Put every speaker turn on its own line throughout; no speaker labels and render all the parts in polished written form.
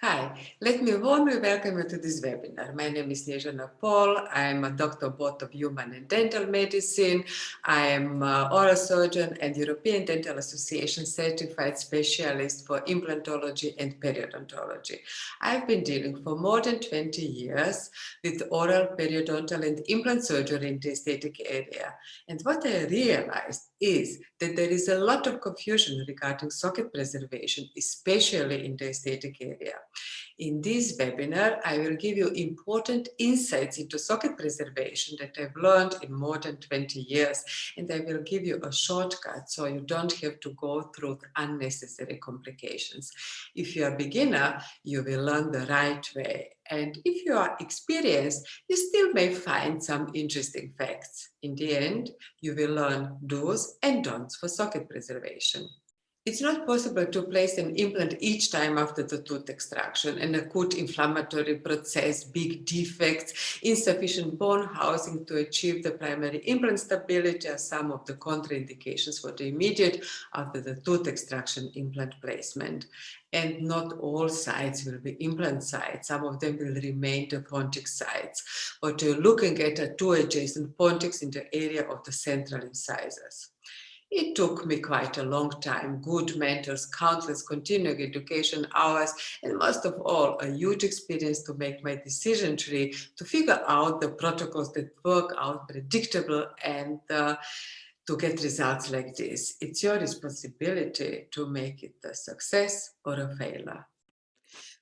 Hi, let me warmly welcome you to this webinar. My name is Snezhana Paul. I am a doctor both of human and dental medicine. I am an oral surgeon and European Dental Association certified specialist for implantology and periodontology. I've been dealing for more than 20 years with oral, periodontal, and implant surgery in the aesthetic area. And what I realized is that there is a lot of confusion regarding socket preservation, especially in the aesthetic area. In this webinar, I will give you important insights into socket preservation that I've learned in more than 20 years, and I will give you a shortcut so you don't have to go through unnecessary complications. If you're a beginner, you will learn the right way. And if you are experienced, you still may find some interesting facts. In the end, you will learn do's and don'ts for socket preservation. It's not possible to place an implant each time after the tooth extraction. An acute inflammatory process, big defects, insufficient bone housing to achieve the primary implant stability are some of the contraindications for the immediate after the tooth extraction implant placement. And not all sites will be implant sites. Some of them will remain the Pontic sites. What you're looking at are two adjacent Pontics in the area of the central incisors. It took me quite a long time, good mentors, countless continuing education hours, and most of all, a huge experience to make my decision tree, to figure out the protocols that work out predictable and to get results like this. It's your responsibility to make it a success or a failure.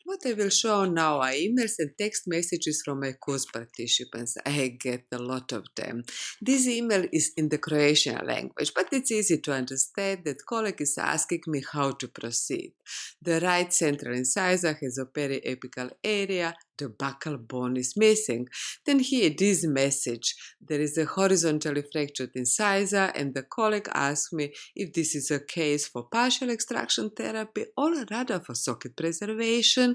What I will show now are emails and text messages from my course participants. I get a lot of them. This email is in the Croatian language, but it's easy to understand that colleague is asking me how to proceed. The right central incisor has a periapical area, the buccal bone is missing. Then here this message, there is a horizontally fractured incisor, and the colleague asks me if this is a case for partial extraction therapy or rather for socket preservation.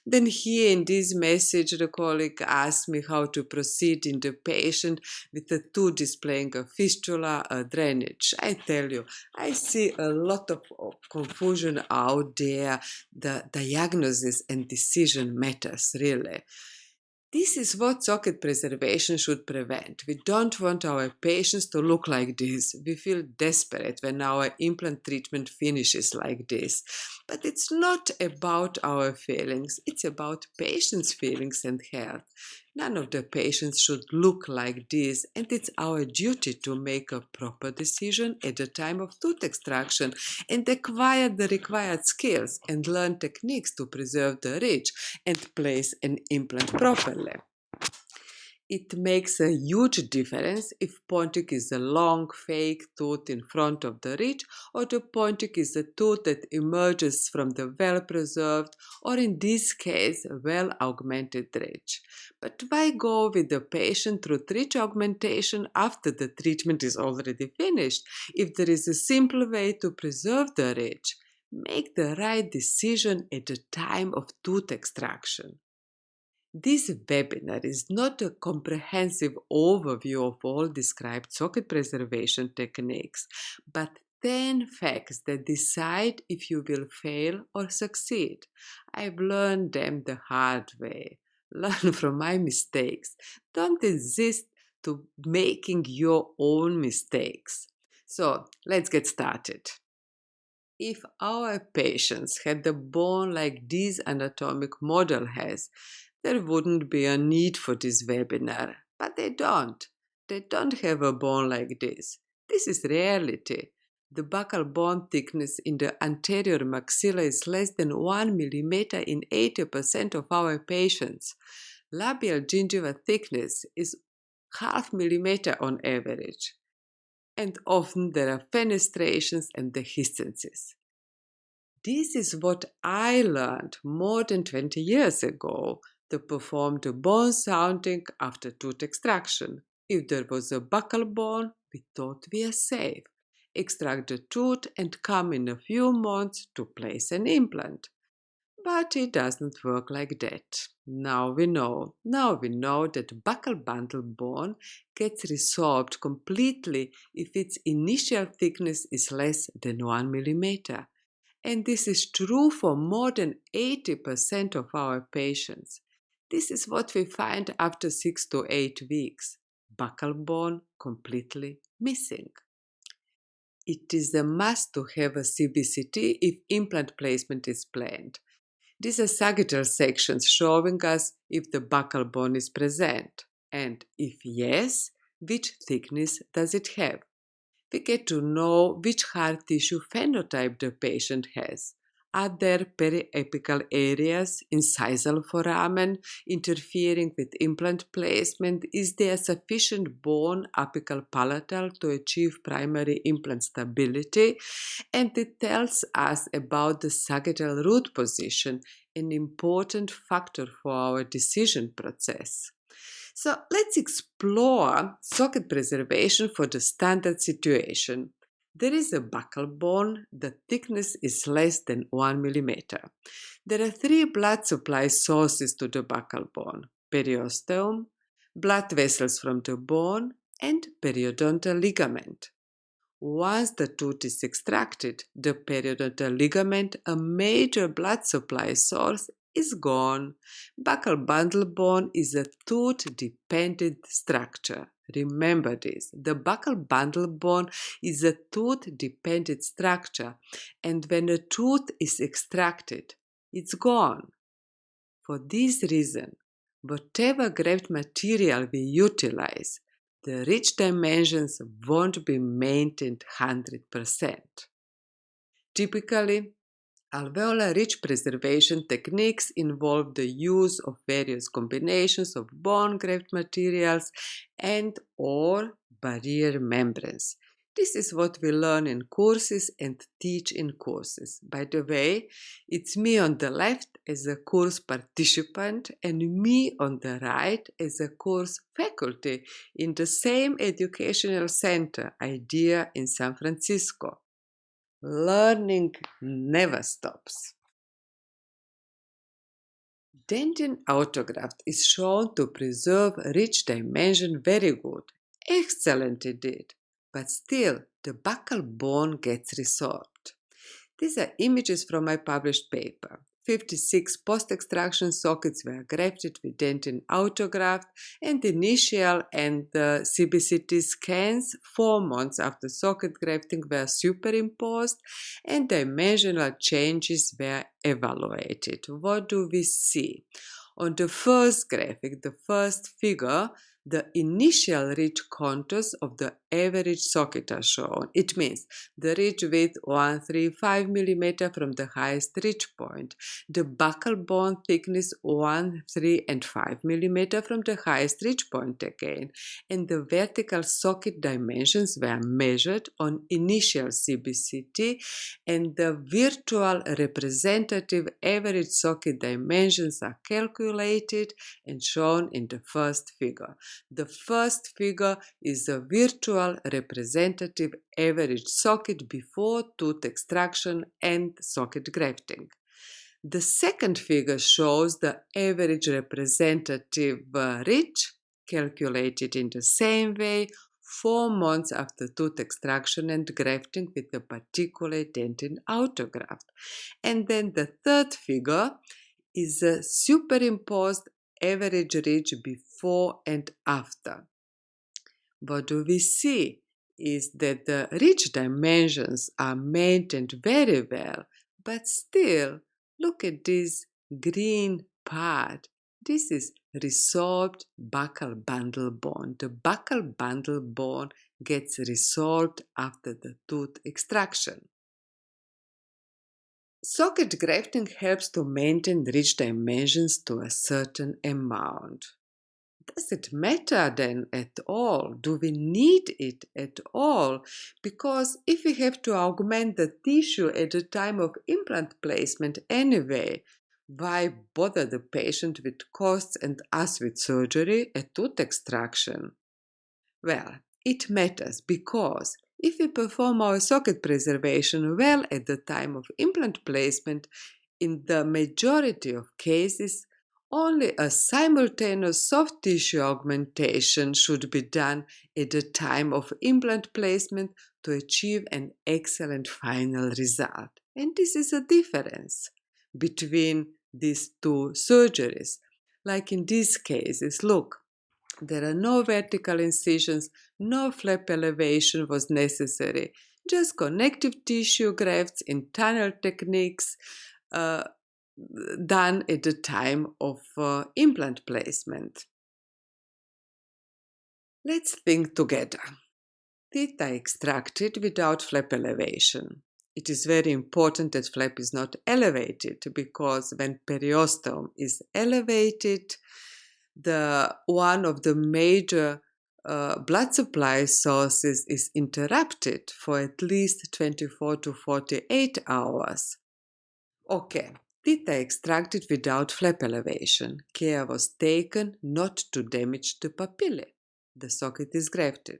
Then here in this message, the colleague asks me how to proceed in the patient with the tooth displaying a fistula, a drainage. I tell you, I see a lot of confusion out there. The diagnosis and decision matters, really. This is what socket preservation should prevent. We don't want our patients to look like this. We feel desperate when our implant treatment finishes like this. But it's not about our feelings, it's about patients' feelings and health. None of the patients should look like this, and it's our duty to make a proper decision at the time of tooth extraction and acquire the required skills and learn techniques to preserve the ridge and place an implant properly. It makes a huge difference if Pontic is a long, fake tooth in front of the ridge, or the Pontic is a tooth that emerges from the well-preserved, or in this case, well-augmented ridge. But why go with the patient through ridge augmentation after the treatment is already finished, if there is a simple way to preserve the ridge? Make the right decision at the time of tooth extraction. This webinar is not a comprehensive overview of all described socket preservation techniques, but 10 facts that decide if you will fail or succeed. I've learned them the hard way. Learn from my mistakes. Don't insist to making your own mistakes. So let's get started. If our patients had the bone like this anatomic model has, there wouldn't be a need for this webinar. But they don't. They don't have a bone like this. This is reality. The buccal bone thickness in the anterior maxilla is less than 1 millimeter in 80% of our patients. Labial gingiva thickness is half millimeter on average. And often there are fenestrations and dehiscences. This is what I learned more than 20 years ago to perform the bone sounding after tooth extraction. If there was a buccal bone, we thought we are safe. Extract the tooth and come in a few months to place an implant. But it doesn't work like that. Now we know. Now we know that buccal bundle bone gets resorbed completely if its initial thickness is less than 1 millimeter. And this is true for more than 80% of our patients. This is what we find after 6 to 8 weeks. Buccal bone completely missing. It is a must to have a CBCT if implant placement is planned. These are sagittal sections showing us if the buccal bone is present, and if yes, which thickness does it have. We get to know which hard tissue phenotype the patient has. Are there periapical areas, incisal foramen, interfering with implant placement? Is there sufficient bone apical palatal to achieve primary implant stability? And it tells us about the sagittal root position, an important factor for our decision process. So let's explore socket preservation for the standard situation. There is a buccal bone, the thickness is less than 1 millimeter. There are 3 blood supply sources to the buccal bone: periosteum, blood vessels from the bone, and periodontal ligament. Once the tooth is extracted, the periodontal ligament, a major blood supply source, is gone. Buccal bundle bone is a tooth-dependent structure. Remember this. The buccal bundle bone is a tooth-dependent structure, and when a tooth is extracted, it's gone. For this reason, whatever graft material we utilize, the ridge dimensions won't be maintained 100%. Typically, alveolar ridge preservation techniques involve the use of various combinations of bone graft materials and/or barrier membranes. This is what we learn in courses and teach in courses. By the way, it's me on the left as a course participant and me on the right as a course faculty in the same educational center, IDEA in San Francisco. Learning never stops. Dentin autograft is shown to preserve ridge dimension very good. Excellent indeed. But still, the buccal bone gets resorbed. These are images from my published paper. 56 post-extraction sockets were grafted with dentin autograft, and initial and CBCT scans 4 months after socket grafting were superimposed and dimensional changes were evaluated. What do we see? On the first graphic, the first figure, the initial ridge contours of the average socket are shown. It means the ridge width 135 mm from the highest ridge point, the buccal bone thickness 1, 3, and 5 mm from the highest ridge point again, and the vertical socket dimensions were measured on initial CBCT, and the virtual representative average socket dimensions are calculated and shown in the first figure. The first figure is a virtual representative average socket before tooth extraction and socket grafting. The second figure shows the average representative ridge calculated in the same way 4 months after tooth extraction and grafting with the particulate dentin autograft. And then the third figure is a superimposed average ridge before and after. What do we see is that the ridge dimensions are maintained very well, but still, look at this green part. This is resorbed buccal bundle bone. The buccal bundle bone gets resorbed after the tooth extraction. Socket grafting helps to maintain ridge dimensions to a certain amount. Does it matter then at all? Do we need it at all? Because if we have to augment the tissue at the time of implant placement anyway, why bother the patient with costs and us with surgery at tooth extraction? Well, it matters because if we perform our socket preservation well at the time of implant placement, in the majority of cases, only a simultaneous soft tissue augmentation should be done at the time of implant placement to achieve an excellent final result. And this is a difference between these two surgeries. Like in these cases, look, there are no vertical incisions, no flap elevation was necessary, just connective tissue grafts in tunnel techniques uh, done at the time of implant placement. Let's think together. Teeth are extracted without flap elevation. It is very important that flap is not elevated because when periosteum is elevated, one of the major blood supply sources is interrupted for at least 24 to 48 hours. Okay, teeth are extracted without flap elevation. Care was taken not to damage the papillae. The socket is grafted.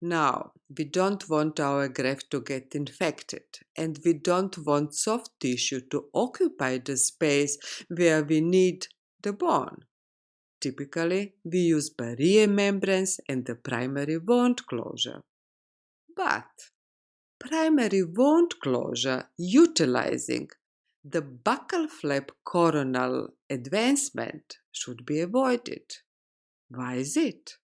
Now, we don't want our graft to get infected, and we don't want soft tissue to occupy the space where we need the bone. Typically, we use barrier membranes and the primary wound closure. But primary wound closure utilizing the buccal flap coronal advancement should be avoided. Why is it?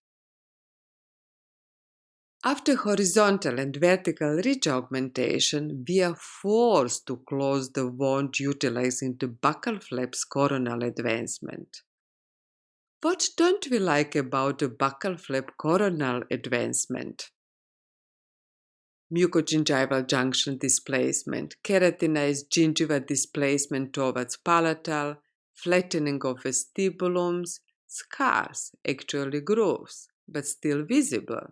After horizontal and vertical ridge augmentation, we are forced to close the wound utilizing the buccal flap's coronal advancement. What don't we like about the buccal flap coronal advancement? Mucogingival junction displacement, keratinized gingiva displacement towards palatal, flattening of vestibulums, scars, actually grooves, but still visible.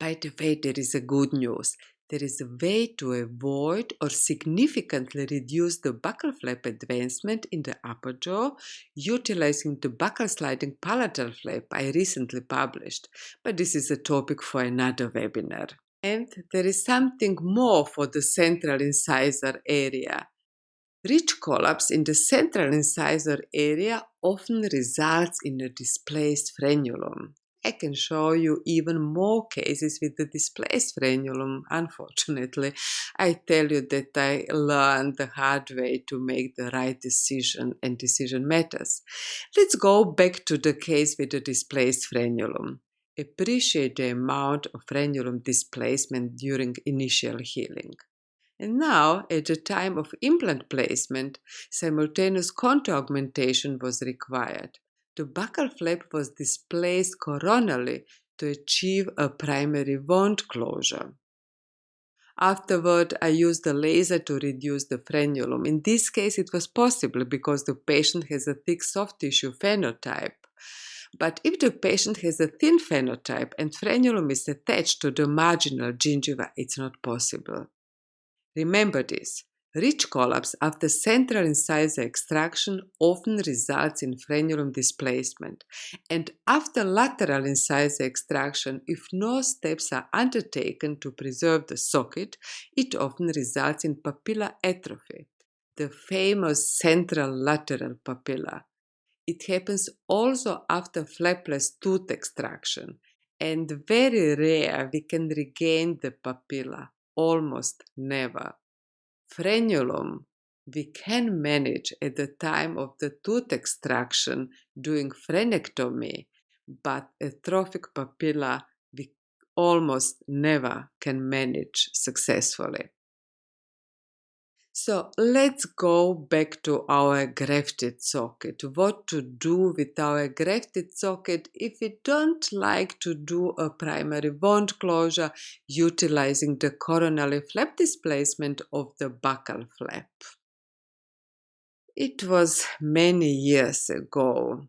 By the way, there is a good news. There is a way to avoid or significantly reduce the buccal flap advancement in the upper jaw utilizing the buccal sliding palatal flap I recently published, but this is a topic for another webinar. And there is something more for the central incisor area. Ridge collapse in the central incisor area often results in a displaced frenulum. I can show you even more cases with the displaced frenulum. Unfortunately, I tell you that I learned the hard way to make the right decision, and decision matters. Let's go back to the case with the displaced frenulum. Appreciate the amount of frenulum displacement during initial healing. And now, at the time of implant placement, simultaneous contour augmentation was required. The buccal flap was displaced coronally to achieve a primary wound closure. Afterward, I used a laser to reduce the frenulum. In this case, it was possible because the patient has a thick soft tissue phenotype. But if the patient has a thin phenotype and frenulum is attached to the marginal gingiva, it's not possible. Remember this. Ridge collapse after central incisor extraction often results in frenulum displacement, and after lateral incisor extraction, if no steps are undertaken to preserve the socket, it often results in papilla atrophy, the famous central lateral papilla. It happens also after flapless tooth extraction, and very rare we can regain the papilla, almost never. Frenulum we can manage at the time of the tooth extraction doing frenectomy, but atrophic papilla we almost never can manage successfully. So let's go back to our grafted socket. What to do with our grafted socket if we don't like to do a primary wound closure utilizing the coronary flap displacement of the buccal flap. It was many years ago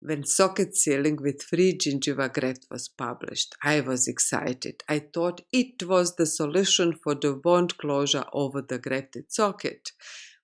when socket sealing with free gingiva graft was published. I was excited. I thought it was the solution for the wound closure over the grafted socket.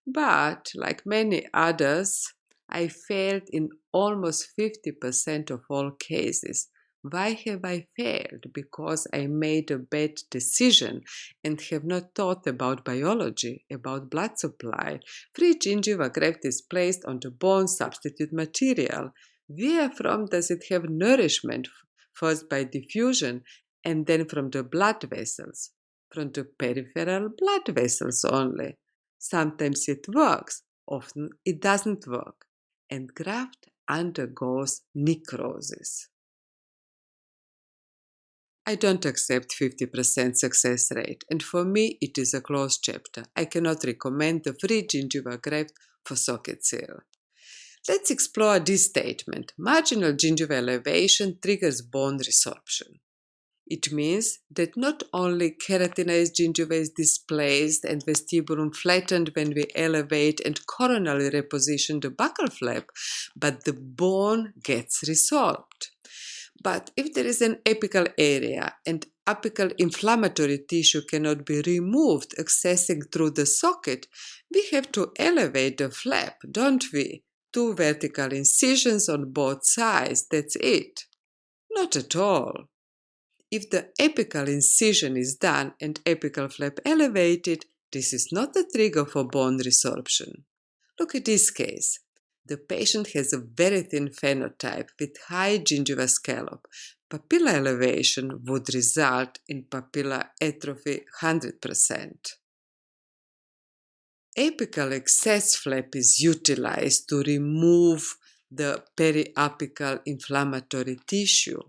But, like many others, I failed in almost 50% of all cases. Why have I failed? Because I made a bad decision and have not thought about biology, about blood supply. Free gingiva graft is placed on the bone substitute material. Where from does it have nourishment? First by diffusion and then from the blood vessels. from the peripheral blood vessels only. Sometimes it works, often it doesn't work, and graft undergoes necrosis. I don't accept 50% success rate, and for me it is a closed chapter. I cannot recommend the free gingiva graft for socket seal. Let's explore this statement. Marginal gingiva elevation triggers bone resorption. It means that not only keratinized gingiva is displaced and vestibulum flattened when we elevate and coronally reposition the buccal flap, but the bone gets resolved. But if there is an apical area and apical inflammatory tissue cannot be removed accessing through the socket, we have to elevate the flap, don't we? 2 vertical incisions on both sides, that's it. Not at all. If the apical incision is done and apical flap elevated, this is not a trigger for bone resorption. Look at this case. The patient has a very thin phenotype with high gingiva scallop. Papilla elevation would result in papilla atrophy 100%. Apical excess flap is utilized to remove the periapical inflammatory tissue.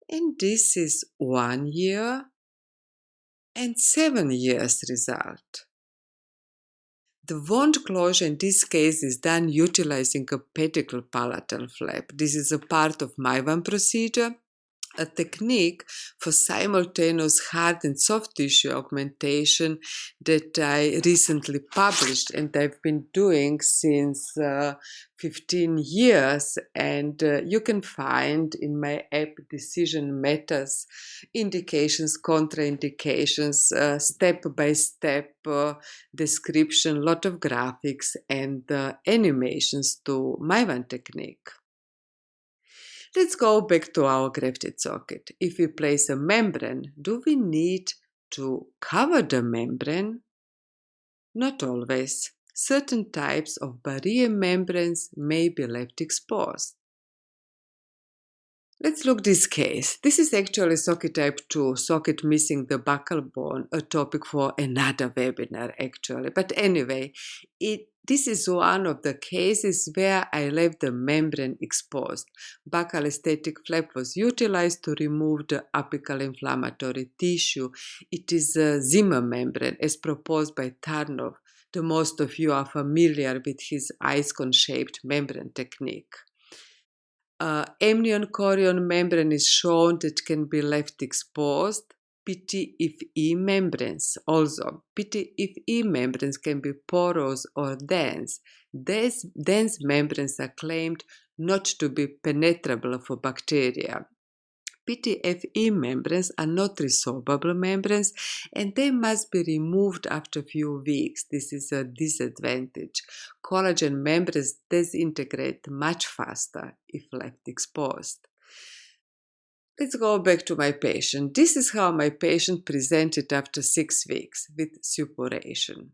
And this is 1 year and 7 years result. The wound closure in this case is done utilizing a pedicle palatal flap. This is a part of Maivan procedure, a technique for simultaneous hard and soft tissue augmentation that I recently published and I've been doing since 15 years. And you can find in my app Decision Matters indications, contraindications, step-by-step description, lot of graphics and animations to Maivan technique. Let's go back to our grafted socket. If we place a membrane, do we need to cover the membrane? Not always. Certain types of barrier membranes may be left exposed. Let's look this case. This is actually socket type 2, socket missing the buccal bone, a topic for another webinar actually. But anyway, this is one of the cases where I left the membrane exposed. Buccal aesthetic flap was utilized to remove the apical inflammatory tissue. It is a Zimmer membrane as proposed by Tarnov. The most of you are familiar with his icon-shaped membrane technique. Amnion chorion membrane is shown that can be left exposed. PT-FE membranes also. PT-FE membranes can be porous or dense. Dense membranes are claimed not to be penetrable for bacteria. PT-FE membranes are not resorbable membranes and they must be removed after a few weeks. This is a disadvantage. Collagen membranes disintegrate much faster if left exposed. Let's go back to my patient. This is how my patient presented after 6 weeks with suppuration.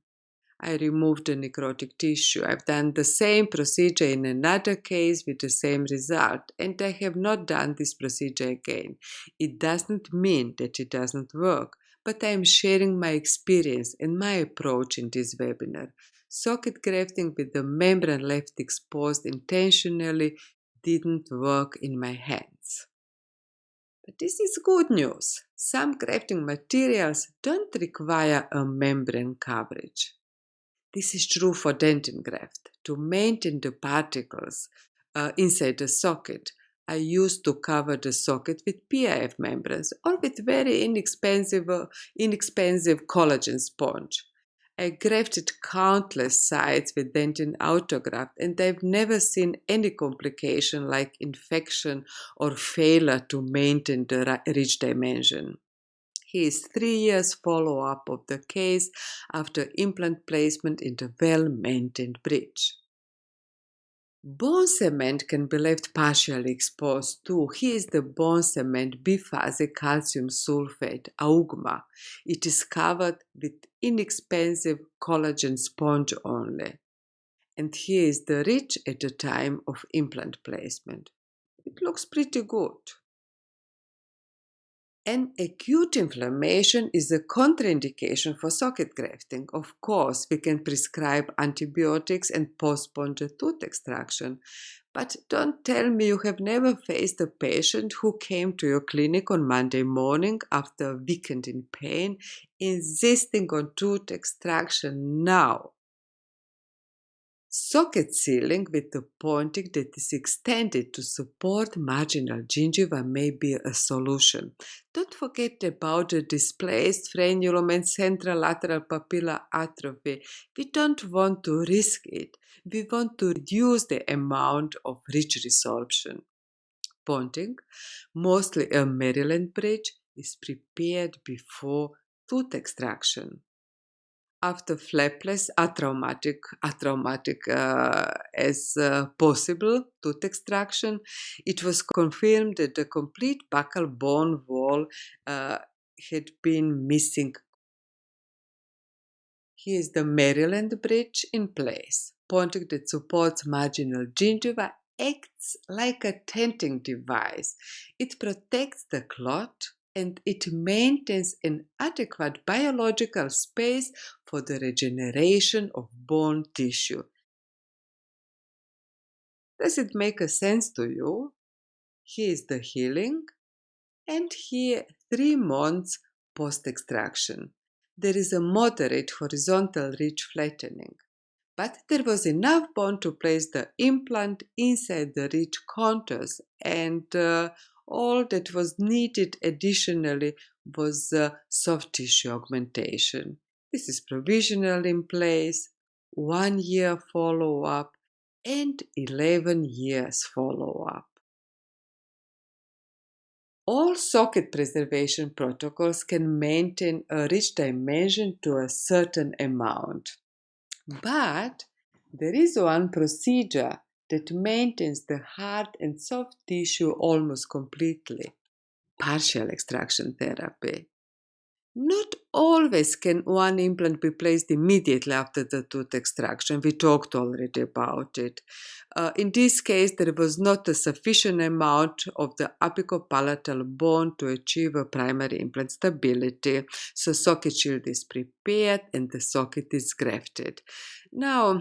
I removed the necrotic tissue. I've done the same procedure in another case with the same result, and I have not done this procedure again. It doesn't mean that it doesn't work, but I am sharing my experience and my approach in this webinar. Socket grafting with the membrane left exposed intentionally didn't work in my hands. But this is good news. Some grafting materials don't require a membrane coverage. This is true for dentin graft. To maintain the particles inside the socket, I used to cover the socket with PIF membranes or with very inexpensive collagen sponge. I grafted countless sites with dentin autograft and I've never seen any complication like infection or failure to maintain the ridge dimension. Here is 3 years follow-up of the case after implant placement in the well-maintained bridge. Bone cement can be left partially exposed too. Here is the bone cement biphasic calcium sulfate, AUGMA. It is covered with inexpensive collagen sponge only. And here is the ridge at the time of implant placement. It looks pretty good. And acute inflammation is a contraindication for socket grafting. Of course, we can prescribe antibiotics and postpone the tooth extraction. But don't tell me you have never faced a patient who came to your clinic on Monday morning after a weekend in pain, insisting on tooth extraction now. Socket sealing with a pontic that is extended to support marginal gingiva may be a solution. Don't forget about the displaced frenulum and central-lateral papilla atrophy. We don't want to risk it. We want to reduce the amount of ridge resorption. Ponting, mostly a Maryland bridge, is prepared before tooth extraction. After flapless, atraumatic as possible tooth extraction, it was confirmed that the complete buccal bone wall had been missing. Here is the Maryland bridge in place. Pontic that supports marginal gingiva acts like a tenting device. It protects the clot and it maintains an adequate biological space for the regeneration of bone tissue. Does it make a sense to you? Here is the healing, and here 3 months post-extraction. There is a moderate horizontal ridge flattening, but there was enough bone to place the implant inside the ridge contours, and all that was needed additionally was soft tissue augmentation. This is provisional in place, 1 year follow-up, and 11 years follow-up. All socket preservation protocols can maintain a ridge dimension to a certain amount. But there is one procedure that maintains the hard and soft tissue almost completely: partial extraction therapy. Not always can one implant be placed immediately after the tooth extraction. We talked already about it. In this case, there was not a sufficient amount of the apicopalatal bone to achieve a primary implant stability. So socket shield is prepared and the socket is grafted. Now,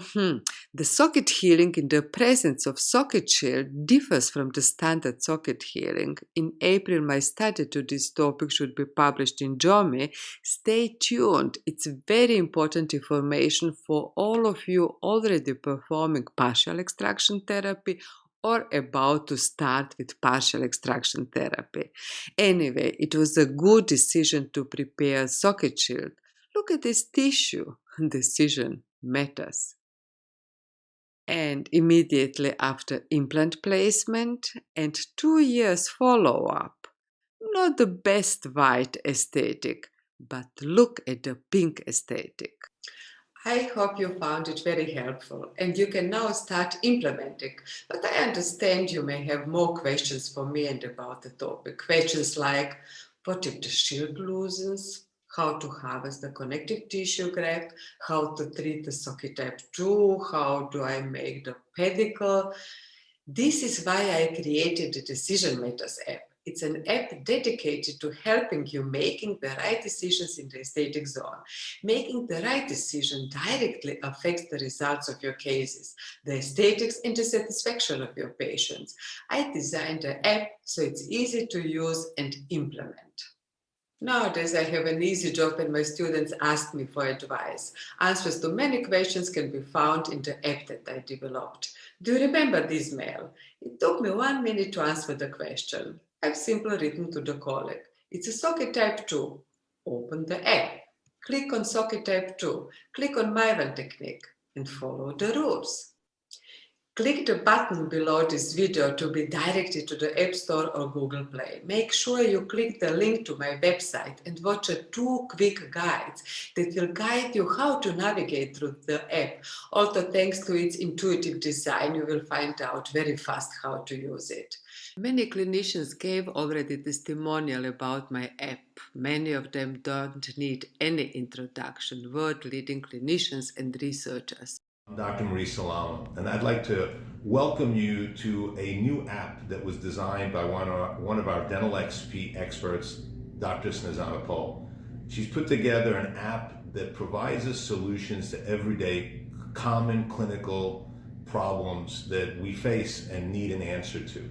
the socket healing in the presence of socket shield differs from the standard socket healing. In April, my study to this topic should be published in JOME. Stay tuned. It's very important information for all of you already performing partial extraction therapy or about to start with partial extraction therapy. Anyway, it was a good decision to prepare socket shield. Look at this tissue. Decision matters. And immediately after implant placement and 2 years follow-up, not the best white aesthetic, but look at the pink aesthetic. I hope you found it very helpful and you can now start implementing. But I understand you may have more questions for me and about the topic. Questions like, what if the shield loosens? How to harvest the connective tissue graft? How to treat the socket type 2? How do I make the pedicle? This is why I created the Decision Matters app. It's an app dedicated to helping you making the right decisions in the aesthetic zone. Making the right decision directly affects the results of your cases, the aesthetics and the satisfaction of your patients. I designed the app so it's easy to use and implement. Nowadays, I have an easy job and my students ask me for advice. Answers to many questions can be found in the app that I developed. Do you remember this mail? It took me 1 minute to answer the question. I've simply written to the colleague. It's a socket type 2. Open the app. Click on socket type 2. Click on Myvan technique and follow the rules. Click the button below this video to be directed to the App Store or Google Play. Make sure you click the link to my website and watch 2 quick guides that will guide you how to navigate through the app. Also, thanks to its intuitive design, you will find out very fast how to use it. Many clinicians gave already testimonial about my app. Many of them don't need any introduction. World-leading clinicians and researchers.
Dr. Maurice Salam, and I'd like to welcome you to a new app that was designed by one of our Dental XP experts, Dr. Snezana Paul. She's put together an app that provides us solutions to everyday common clinical problems that we face and need an answer to.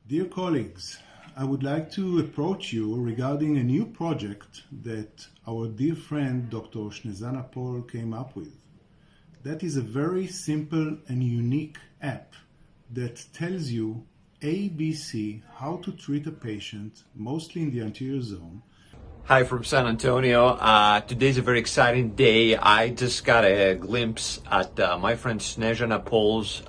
Dear colleagues, I would like to approach you regarding a new project that our dear friend Dr. Snezana Paul came up with. That is a very simple and unique app that tells you ABC, how to treat a patient, mostly in the anterior zone.
Hi from San Antonio. Today's a very exciting day. I just got a glimpse at my friend Snezana Paul's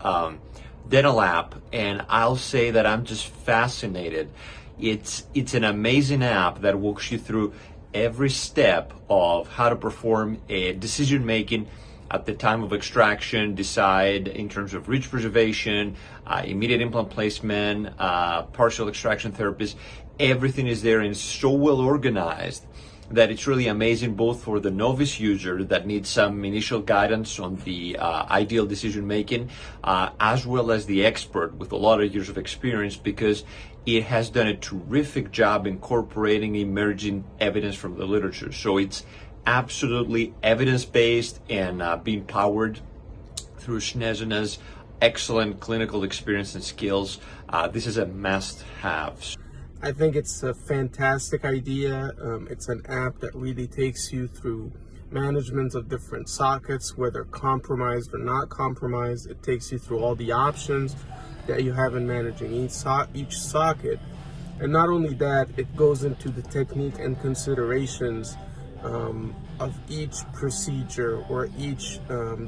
dental app, and I'll say that I'm just fascinated. It's an amazing app that walks you through every step of how to perform a decision making at the time of extraction, decide in terms of ridge preservation, immediate implant placement, partial extraction therapies. Everything is there and so well organized that it's really amazing, both for the novice user that needs some initial guidance on the ideal decision making, as well as the expert with a lot of years of experience, because it has done a terrific job incorporating emerging evidence from the literature. So it's absolutely evidence-based and being powered through Snezana's excellent clinical experience and skills. This is a must-have.
I think it's a fantastic idea. It's an app that really takes you through management of different sockets, whether compromised or not compromised. It takes you through all the options that you have in managing each socket. And not only that, it goes into the technique and considerations of each procedure or each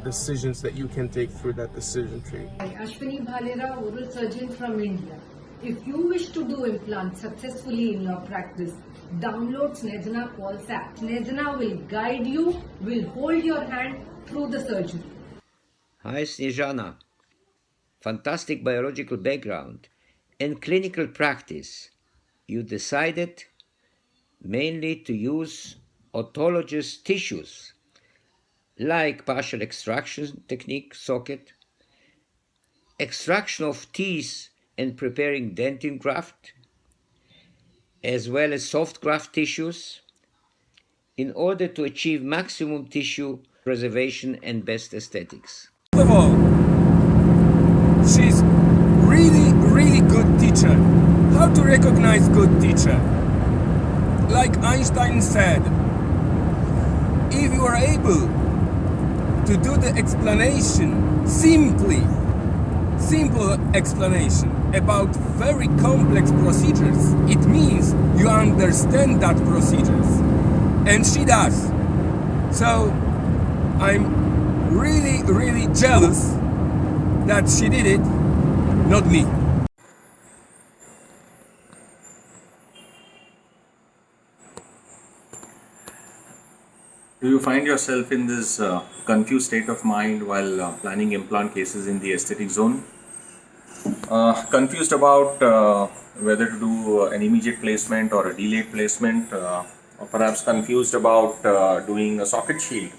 decisions that you can take through that decision tree.
Ashwini Bhalera, oral surgeon from India. If you wish to do implants successfully in your practice, download Snezana Paul's app. Snezana will guide you, will hold your hand through the surgery.
Hi Snezana. Fantastic biological background and clinical practice. You decided mainly to use autologous tissues like partial extraction technique socket, extraction of teeth and preparing dentin graft, as well as soft graft tissues, in order to achieve maximum tissue preservation and best aesthetics.
First of all, she's really good teacher. How to recognize good teacher? Like Einstein said, if you are able to do the explanation simple explanation about very complex procedures, it means you understand that procedures, and she does. So I'm really jealous that she did it, not me.
Do you find yourself in this confused state of mind while planning implant cases in the aesthetic zone? Confused about whether to do an immediate placement or a delayed placement, or perhaps confused about doing a socket shield?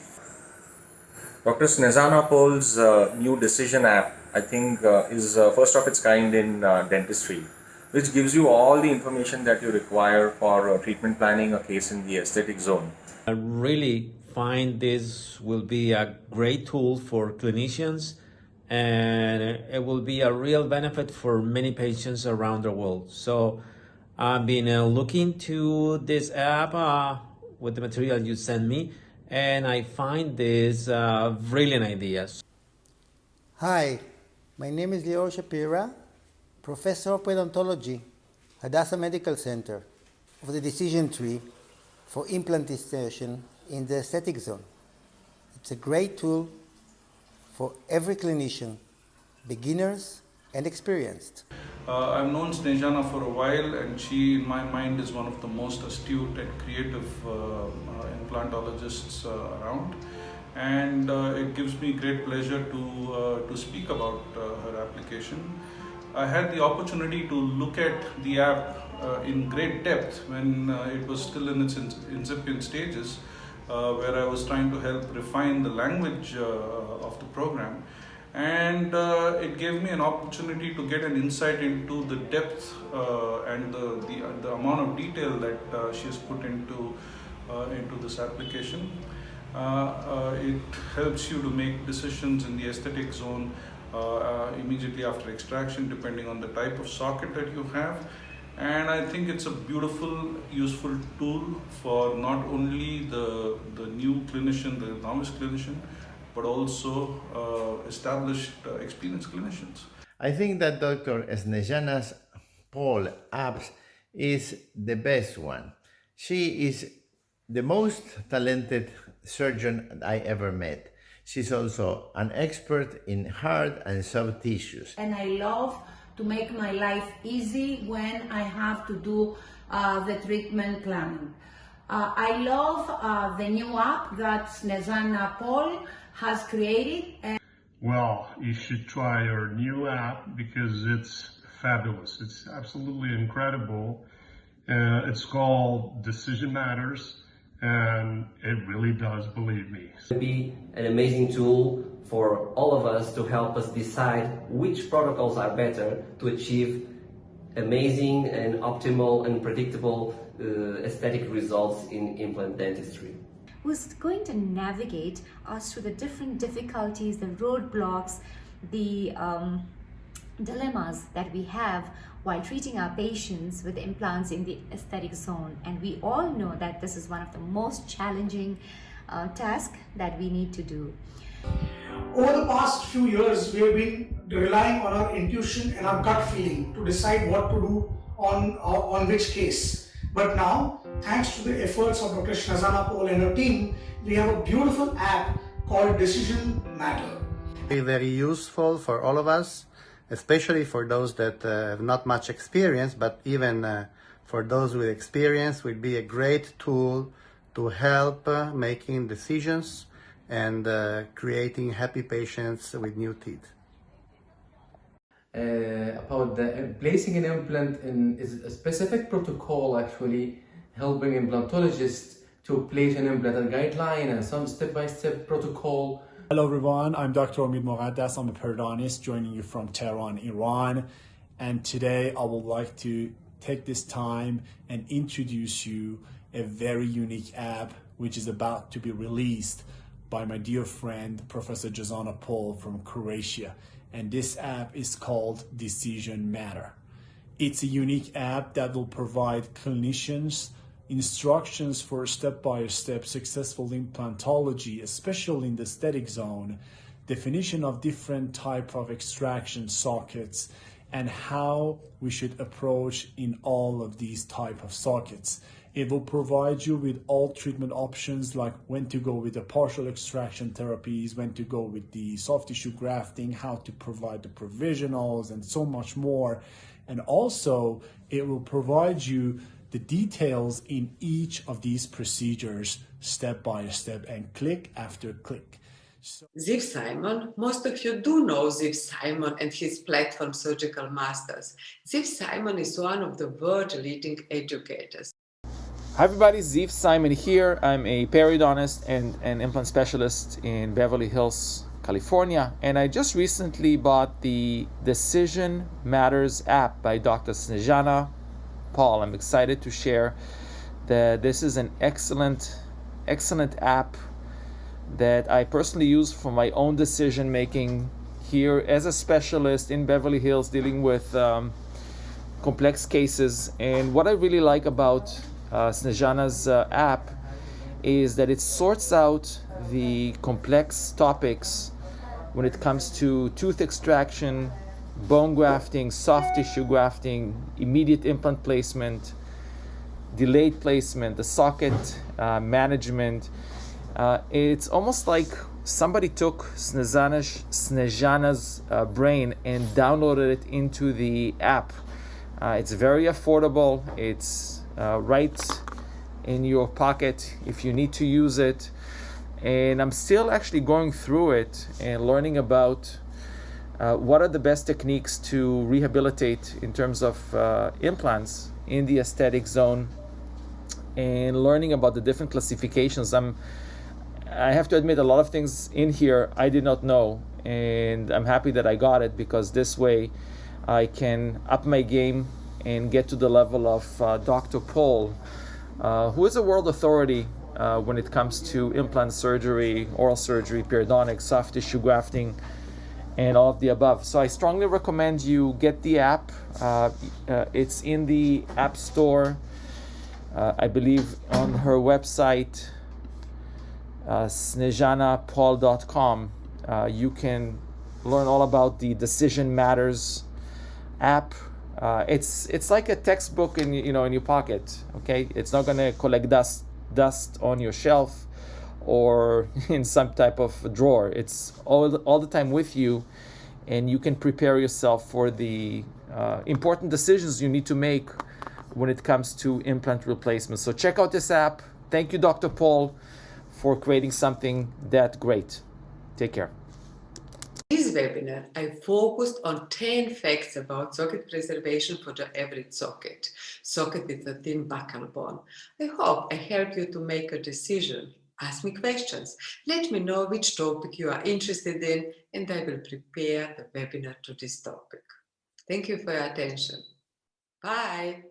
Dr. Snezana Paul's new decision app, I think, is first of its kind in dentistry, which gives you all the information that you require for treatment planning a case in the aesthetic zone.
I really find this will be a great tool for clinicians, and it will be a real benefit for many patients around the world. So I've been looking to this app with the material you sent me, and I find this brilliant ideas.
Hi, my name is Lior Shapira, Professor of Odontology, Hadassah Medical Center, of the decision tree for implantation in the aesthetic zone. It's a great tool for every clinician, beginners and experienced.
I've known Snezana for a while, and she, in my mind, is one of the most astute and creative implantologists around. And it gives me great pleasure to speak about her application. I had the opportunity to look at the app in great depth when it was still in its incipient stages, where I was trying to help refine the language of the program. and it gave me an opportunity to get an insight into the depth and the amount of detail that she has put into this application. It helps you to make decisions in the aesthetic zone immediately after extraction, depending on the type of socket that you have. And I think it's a beautiful, useful tool for not only the new clinician, the novice clinician, but also established, experienced clinicians.
I think that Dr. Snezhana Paul apps is the best one. She is the most talented surgeon I ever met. She's also an expert in hard and soft tissues.
And I love to make my life easy when I have to do the treatment planning. I love the new app that Snezhana Paul has created.
Well, you should try our new app because it's fabulous. It's absolutely incredible. It's called Decision Matters, and it really does, believe me.
It will be an amazing tool for all of us to help us decide which protocols are better to achieve amazing and optimal and predictable aesthetic results in implant dentistry.
Who's going to navigate us through the different difficulties, the roadblocks, the dilemmas that we have while treating our patients with implants in the aesthetic zone. And we all know that this is one of the most challenging tasks that we need to do.
Over the past few years, we have been relying on our intuition and our gut feeling to decide what to do on which case. But now, thanks to the efforts of Dr. Snezhana Paul and her team, we have a beautiful app called Decision Matter.
Very useful for all of us, especially for those that have not much experience, but even for those with experience, will be a great tool to help making decisions and creating happy patients with new teeth.
About placing an implant is a specific protocol, actually helping implantologists to place an implant, a guideline and some step-by-step protocol.
Hello everyone, I'm Dr. Omid Muqaddas. I'm a periodontist joining you from Tehran, Iran. And today I would like to take this time and introduce you a very unique app which is about to be released by my dear friend, Professor Snezhana Paul from Croatia. And this app is called Decision Matter. It's a unique app that will provide clinicians instructions for step-by-step successful implantology, especially in the aesthetic zone, definition of different type of extraction sockets, and how we should approach in all of these type of sockets. It will provide you with all treatment options, like when to go with the partial extraction therapies, when to go with the soft tissue grafting, how to provide the provisionals, and so much more. And also, it will provide you the details in each of these procedures step by step and click after click.
Ziv Simon, most of you do know Ziv Simon and his platform Surgical Masters. Ziv Simon is one of the world's leading educators.
Hi everybody, Ziv Simon here. I'm a periodontist and an implant specialist in Beverly Hills, California. And I just recently bought the Decision Matters app by Dr. Snezhana Paul. I'm excited to share that this is an excellent app that I personally use for my own decision making here as a specialist in Beverly Hills dealing with complex cases. And what I really like about Snezhana's app is that it sorts out the complex topics when it comes to tooth extraction, bone grafting, soft tissue grafting, immediate implant placement, delayed placement, the socket management. It's almost like somebody took Snezhana's brain and downloaded it into the app. It's very affordable. It's right in your pocket if you need to use it. And I'm still actually going through it and learning about what are the best techniques to rehabilitate in terms of implants in the aesthetic zone, and learning about the different classifications. I have to admit, a lot of things in here I did not know, and I'm happy that I got it, because this way I can up my game and get to the level of Dr. Paul, who is a world authority when it comes to implant surgery, oral surgery, periodontics, soft tissue grafting, and all of the above. So I strongly recommend you get the app. It's in the App Store, I believe on her website, snezhanapaul.com. You can learn all about the Decision Matters app. It's like a textbook in your pocket. Okay, it's not going to collect dust on your shelf or in some type of drawer. It's all the time with you, and you can prepare yourself for the important decisions you need to make when it comes to implant replacement. So check out this app. Thank you, Dr. Paul, for creating something that great. Take care.
This webinar, I focused on 10 facts about socket preservation for the average socket with a thin buccal bone. I hope I helped you to make a decision. Ask me questions. Let me know which topic you are interested in, and I will prepare the webinar to this topic. Thank you for your attention. Bye.